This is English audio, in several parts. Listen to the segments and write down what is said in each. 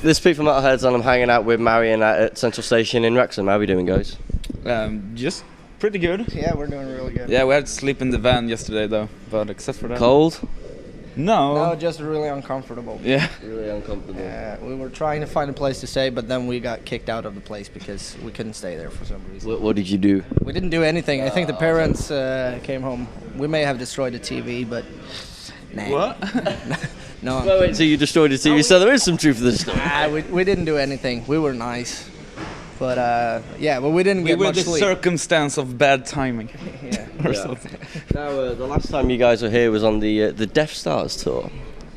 This is Pete from Metalheadz, and I'm hanging out with Marionette at Central Station in Wrexham. How are we doing, guys? Just pretty good. Yeah, we're doing really good. Yeah, we had to sleep in the van yesterday though, but except for that. Cold? No, just really uncomfortable. Yeah. Really uncomfortable. We were trying to find a place to stay, but then we got kicked out of the place because we couldn't stay there for some reason. What did you do? We didn't do anything. I think the parents came home. We may have destroyed the TV, but nah. What? No. Wait, so you destroyed the TV, so there is some truth to this story. We didn't do anything. We were nice. But but we didn't get much sleep. We were the circumstance of bad timing. Yeah. Or something. Now, the last time you guys were here was on the Death Stars tour.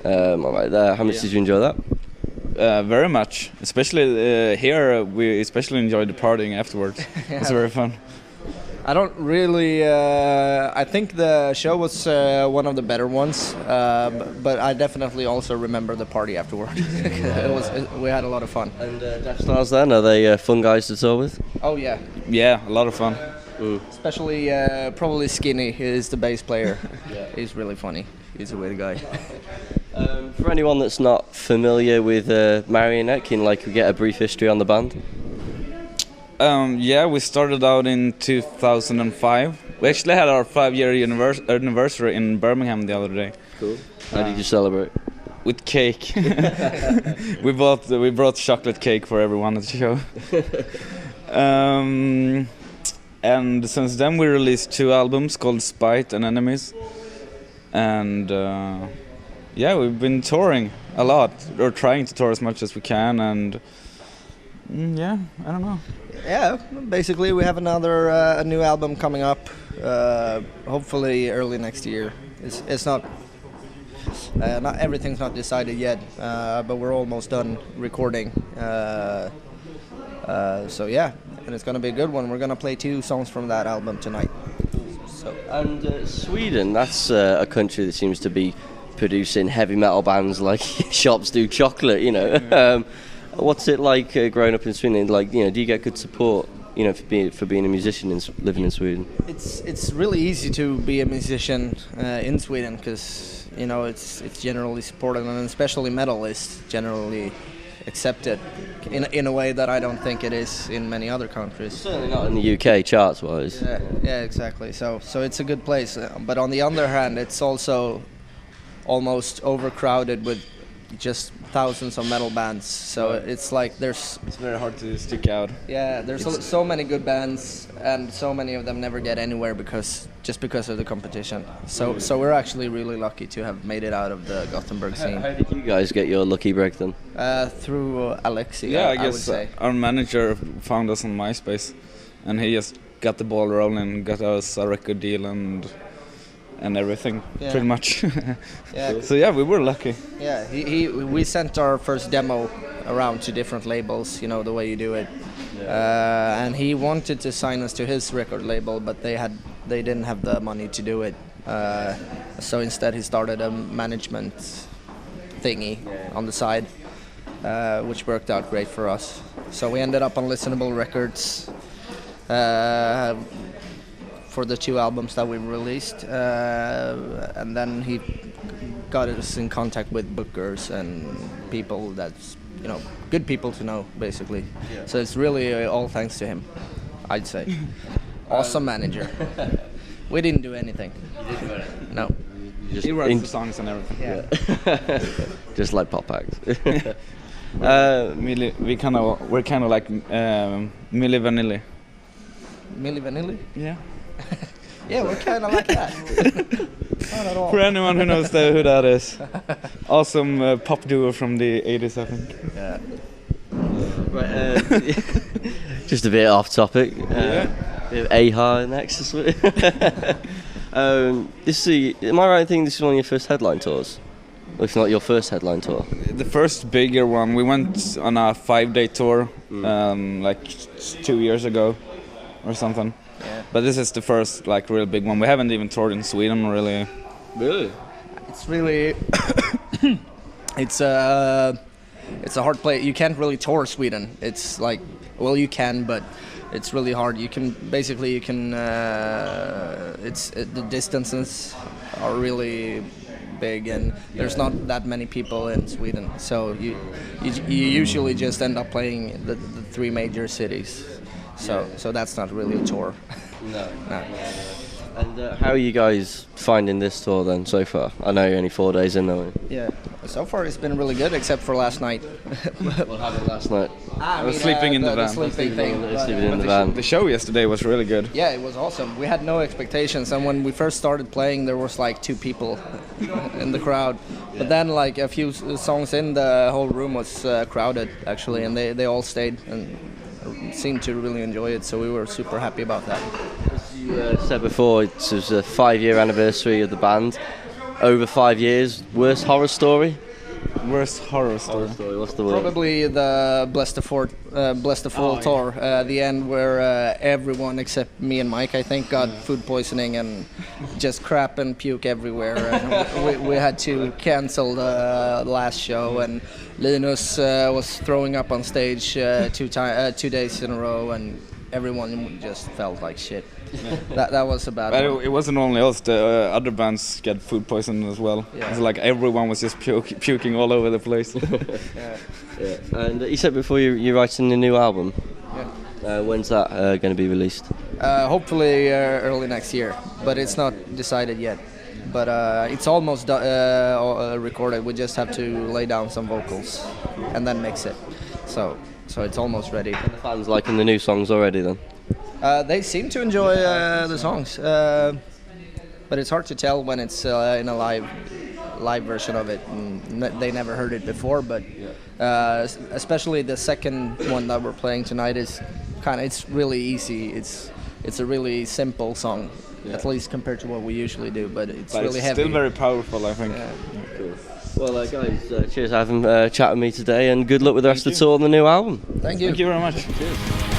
Right there. How much did you enjoy that? Very much. Especially here, we especially enjoyed the partying afterwards. Yeah. It was very fun. I don't really. I think the show was one of the better ones, but I definitely also remember the party afterward. We had a lot of fun. And Death Stars then, are they fun guys to tour with? Oh yeah. Yeah, a lot of fun. Especially probably Skinny is the bass player. Yeah. He's really funny. He's a weird guy. For anyone that's not familiar with Marionette, can we get a brief history on the band? Yeah, we started out in 2005. We actually had our 5-year anniversary in Birmingham the other day. Cool. How did you celebrate? With cake. we brought chocolate cake for everyone at the show. And since then we released 2 albums called Spite and Enemies. And yeah, we've been touring a lot, or trying to tour as much as we can, and yeah, I don't know. Yeah, basically we have another a new album coming up, hopefully early next year. It's not everything's not decided yet, but we're almost done recording. So yeah, and it's gonna be a good one. We're gonna play 2 songs from that album tonight. So And Sweden, that's a country that seems to be producing heavy metal bands like shops do chocolate, you know. Yeah. What's it like growing up in Sweden? Do you get good support, for being a musician and living in Sweden? it's really easy to be a musician in Sweden because it's generally supported, and especially metal is generally accepted in a way that I don't think it is in many other countries. Certainly not in the UK charts-wise. Yeah, exactly. So it's a good place, but on the other hand, it's also almost overcrowded with just thousands of metal bands. So it's like it's very hard to stick out. Yeah, there's so many good bands, and so many of them never get anywhere because of the competition. So we're actually really lucky to have made it out of the Gothenburg scene. How did you guys get your lucky break then? Through Alexi. Yeah, I would guess say. Our manager found us on MySpace, and he just got the ball rolling, got us a record deal and everything, pretty much. Yeah. So yeah, we were lucky. Yeah, we sent our first demo around to different labels, the way you do it. Yeah. And he wanted to sign us to his record label, but they didn't have the money to do it. So instead he started a management thingy on the side, which worked out great for us. So we ended up on Listenable Records for the 2 albums that we released, and then he got us in contact with bookers and people that's good people to know, basically. Yeah. So it's really all thanks to him, I'd say. Awesome manager. We didn't do anything. You didn't do anything? No. He wrote the songs and everything. Yeah. Just like pop acts. We're kind of like Milli Vanilli. Milli Vanilli? Yeah. Yeah, we're kind of like that. Not at all. For anyone who knows who that is. Awesome pop duo from the 80s, I think. Yeah. Right, just a bit off topic. Bit of AHA next. Am I right in thinking this is one of your first headline tours? Or if not your first headline tour? The first bigger one. We went on a 5-day tour like 2 years ago or something. Yeah. But this is the first real big one. We haven't even toured in Sweden really. Really? It's really it's a hard place. You can't really tour Sweden. It's you can, but it's really hard. The distances are really big, and there's not that many people in Sweden. So you usually just end up playing the 3 major cities. So that's not really a tour. No. No. And how are you guys finding this tour then so far? I know you're only 4 days in though. Yeah. So far it's been really good, except for last night. What happened last night? I was sleeping in the van. Sleeping thing. Sleeping in the van. The show yesterday was really good. Yeah, it was awesome. We had no expectations, and when we first started playing, there was like 2 people in the crowd. But then, like a few songs in, the whole room was crowded actually, and they all stayed and seemed to really enjoy it. So we were super happy about that. As you said before, it was a 5-year anniversary of the band. Over 5 years, worst horror story? Worst horror story. What's the word? Probably the Bless the Fall tour, the end where everyone except me and Mike, I think, got food poisoning and just crap and puke everywhere. And we had to cancel the last show, and Linus was throwing up on stage 2 days in a row, and everyone just felt like shit. Yeah. That was a bad but one. it wasn't only us, the other bands get food poisoning as well. Yeah. It's like everyone was just puking all over the place. Yeah. And you said before you're writing a new album. Yeah. When's that going to be released? Hopefully early next year, but it's not decided yet. But it's almost recorded. We just have to lay down some vocals and then mix it. So it's almost ready. Are the fans liking the new songs already then? They seem to enjoy the songs, but it's hard to tell when it's in a live version of it. They never heard it before, but especially the second one that we're playing tonight is it's really easy. It's a really simple song, at least compared to what we usually do, but it's really heavy. Still very powerful, I think. Yeah. Cool. Well, guys, cheers for having chat with me today, and good luck with the rest of the tour on the new album. Thank you. Thank you very much. Cheers.